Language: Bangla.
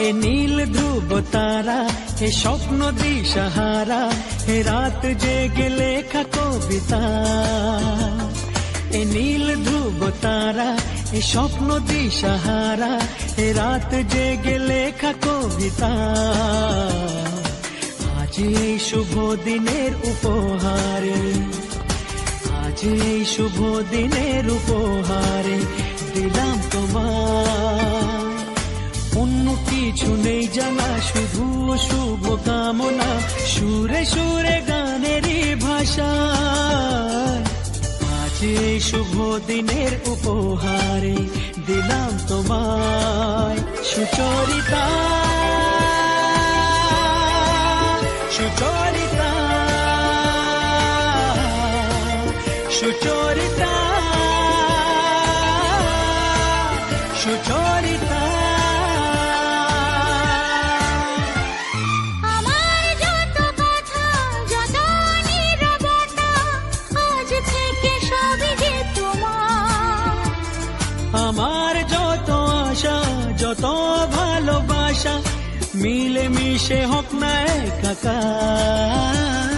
এ নীল ধ্রুব তারা, এ স্বপ্ন দিশাহারা, এ রাত জেগে লেখা কবিতা। এ নীল ধ্রুব তারা, এ স্বপ্ন দিশাহারা, এ রাত জেগে লেখা কবিতা। আজ এই শুভ দিনের উপহারে, আজ এই শুভ দিনের উপহারে দিলাম তোমায়। অন্য কিছু নেই জানা, শুধু শুভ কামনা, সুরে সুরে গানেরই ভাষা। আজ এই শুভ দিনের উপহারে দিলাম তোমায়। সুচরিতা, সুচরিতা, সুচরিতা, সুচরিতা। আমার যত কথা, যত নীরবতা, আজ থেকে সবই যে তোমার। আমার যত আশা, যত ভালোবাসা, মিলে মিশে হোক না একাকার।